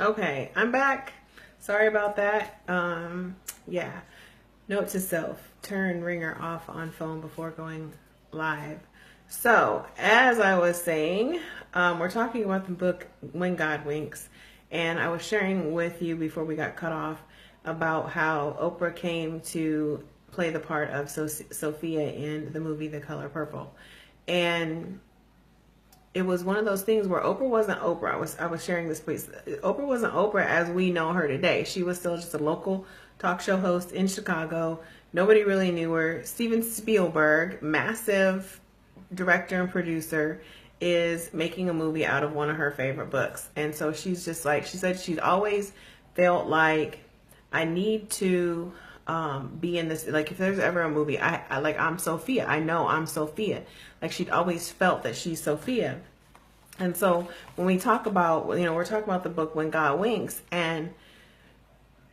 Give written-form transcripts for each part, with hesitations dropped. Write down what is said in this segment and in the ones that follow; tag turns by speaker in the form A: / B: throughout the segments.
A: Okay, I'm back. Sorry about that. Yeah. Note to self: turn ringer off on phone before going live. So, as I was saying, we're talking about the book When God Winks, and I was sharing with you before we got cut off about how Oprah came to play the part of Sophia in the movie The Color Purple, and it was one of those things where Oprah wasn't Oprah. I was sharing this place. Oprah wasn't Oprah as we know her today. She was still just a local talk show host in Chicago. Nobody really knew her. Steven Spielberg, massive director and producer, is making a movie out of one of her favorite books. And so she's just like, she said she'd always felt like, I need to be in this. Like, if there's ever a movie, I like, I'm Sophia. I know I'm Sophia. Like, she'd always felt that she's Sophia. And so when we talk about, we're talking about the book When God Winks, and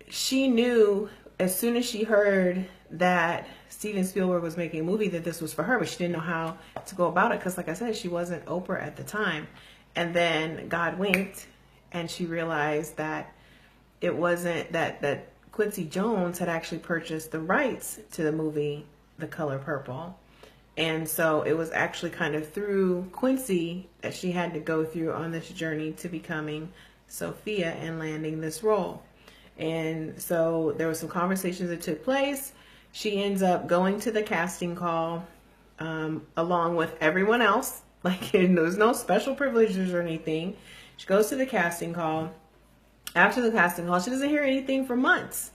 A: she knew as soon as she heard that Steven Spielberg was making a movie that this was for her, but she didn't know how to go about it because, like I said, she wasn't Oprah at the time. And then God winked, and she realized that it wasn't that Quincy Jones had actually purchased the rights to the movie The Color Purple. And so it was actually kind of through Quincy that she had to go through on this journey to becoming Sophia and landing this role. And so there were some conversations that took place. She ends up going to the casting call along with everyone else. Like, there's no special privileges or anything. She goes to the casting call. After the casting call, she doesn't hear anything for months.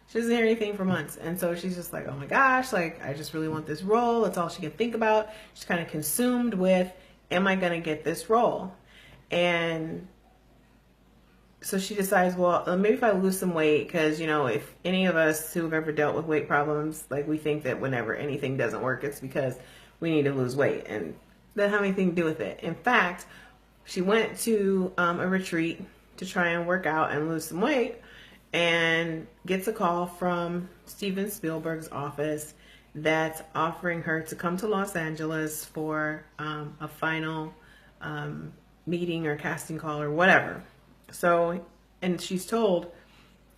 A: She doesn't hear anything for months. And so she's just like, oh my gosh, like, I just really want this role. That's all she can think about. She's kind of consumed with, am I going to get this role? And so she decides, well, maybe if I lose some weight, because, if any of us who've ever dealt with weight problems, like, we think that whenever anything doesn't work, it's because we need to lose weight. And that doesn't have anything to do with it. In fact, she went to a retreat to try and work out and lose some weight, and gets a call from Steven Spielberg's office that's offering her to come to Los Angeles for a final meeting or casting call or whatever. So, and she's told,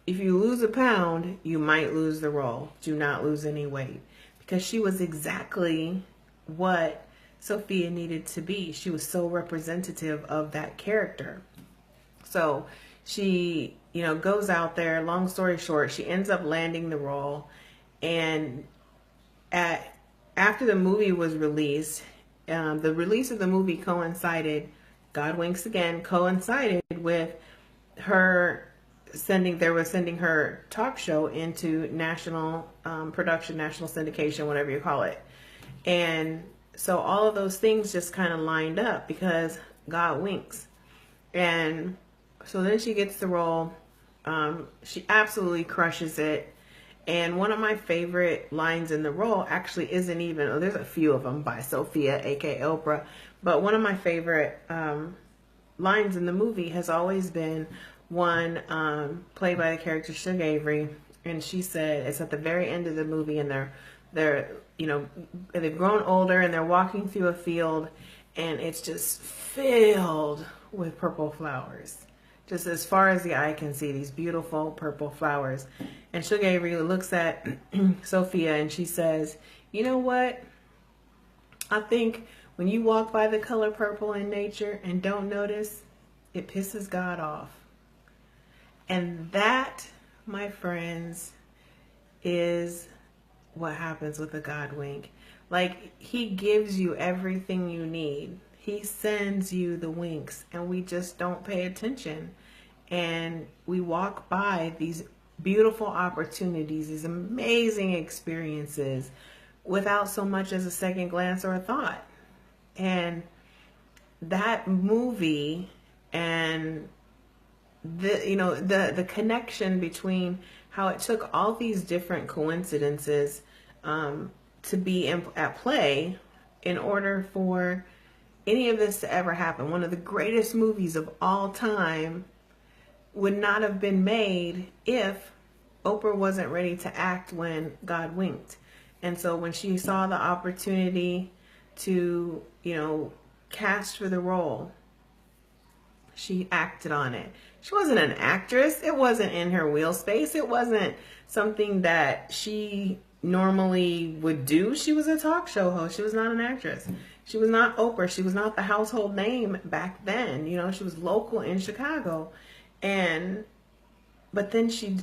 A: if you lose a pound, you might lose the role. Do not lose any weight. Because she was exactly what Sophia needed to be. She was so representative of that character. So she, goes out there. Long story short, she ends up landing the role. And after the movie was released, the release of the movie coincided, God Winks Again, coincided with her sending her talk show into national production, national syndication, whatever you call it. And so all of those things just kind of lined up because God winks. And so then she gets the role. She absolutely crushes it. And one of my favorite lines in the role actually isn't even, there's a few of them by Sophia, aka Oprah, but one of my favorite lines in the movie has always been one played by the character Shug Avery. And she said, it's at the very end of the movie, and they've grown older and they're walking through a field, and it's just filled with purple flowers. Just as far as the eye can see, these beautiful purple flowers. And Shug Avery looks at Sophia and she says, you know what? I think when you walk by the color purple in nature and don't notice, it pisses God off. And that, my friends, is what happens with a God wink. Like, he gives you everything you need. He sends you the winks, and we just don't pay attention. And we walk by these beautiful opportunities, these amazing experiences, without so much as a second glance or a thought. And that movie and the connection between how it took all these different coincidences to be at play in order for any of this to ever happen. One of the greatest movies of all time would not have been made if Oprah wasn't ready to act when God winked. And so when she saw the opportunity to, cast for the role, she acted on it. She wasn't an actress. It wasn't in her wheel space. It wasn't something that she normally would do. She was a talk show host. She was not an actress. She was not Oprah. She was not the household name back then. You know, she was local in Chicago. But then she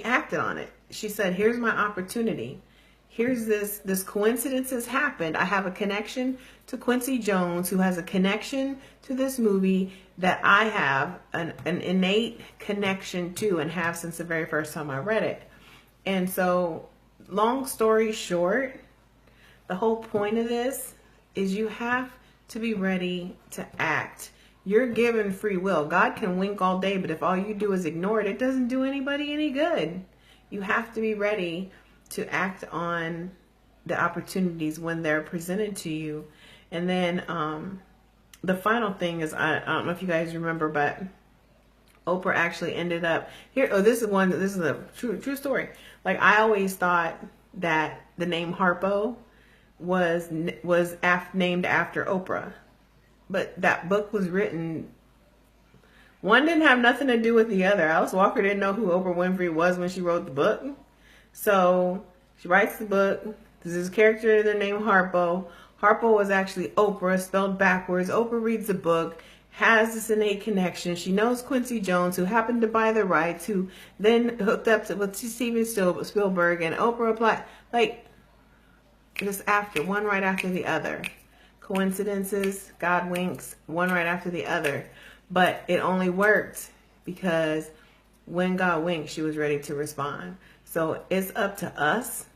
A: acted on it. She said, here's my opportunity. Here's this coincidence has happened. I have a connection to Quincy Jones, who has a connection to this movie that I have an innate connection to and have since the very first time I read it. And so, long story short, the whole point of this is you have to be ready to act. You're given free will. God can wink all day, but if all you do is ignore it, it doesn't do anybody any good. You have to be ready to act on the opportunities when they're presented to you. And then the final thing is, I don't know if you guys remember, but Oprah actually ended up here. Oh, this is a true story. Like, I always thought that the name Harpo was named after Oprah, but that book was written. One didn't have nothing to do with the other. Alice Walker didn't know who Oprah Winfrey was when she wrote the book. So she writes the book. There's a character named Harpo. Harpo was actually Oprah, spelled backwards. Oprah reads the book, has this innate connection. She knows Quincy Jones, who happened to buy the rights, who then hooked up with Steven Spielberg, and Oprah applied. Like, just one right after the other. Coincidences, God winks, one right after the other. But it only worked because when God winked, she was ready to respond. So it's up to us.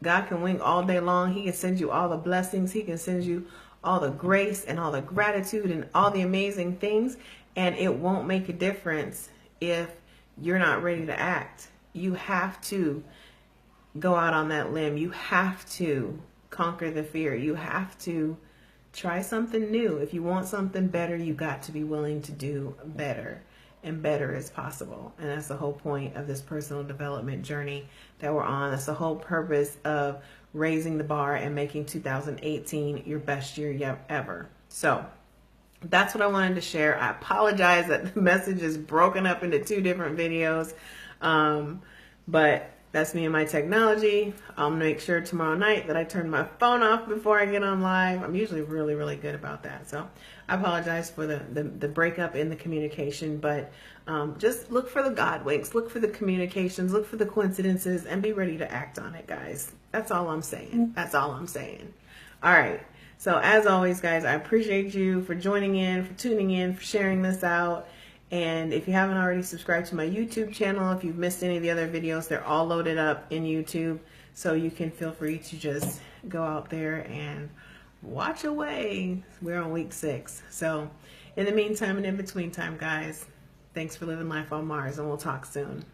A: God can wink all day long. He can send you all the blessings. He can send you all the grace and all the gratitude and all the amazing things. And it won't make a difference if you're not ready to act. You have to go out on that limb. You have to conquer the fear. You have to try something new. If you want something better, you got to be willing to do better. And better is possible. And that's the whole point of this personal development journey that we're on. That's the whole purpose of raising the bar and making 2018 your best year ever. So that's what I wanted to share. I apologize that the message is broken up into 2 different videos. But that's me and my technology. I'll make sure tomorrow night that I turn my phone off before I get on live. I'm usually really, really good about that. So I apologize for the breakup in the communication, but just look for the God winks, look for the communications, look for the coincidences, and be ready to act on it, guys. That's all I'm saying. That's all I'm saying. All right. So as always, guys, I appreciate you for joining in, for tuning in, for sharing this out. And if you haven't already subscribed to my YouTube channel, if you've missed any of the other videos, they're all loaded up in YouTube. So you can feel free to just go out there and watch away. We're on week 6. So in the meantime and in between time, guys, thanks for living life on Mars, and we'll talk soon.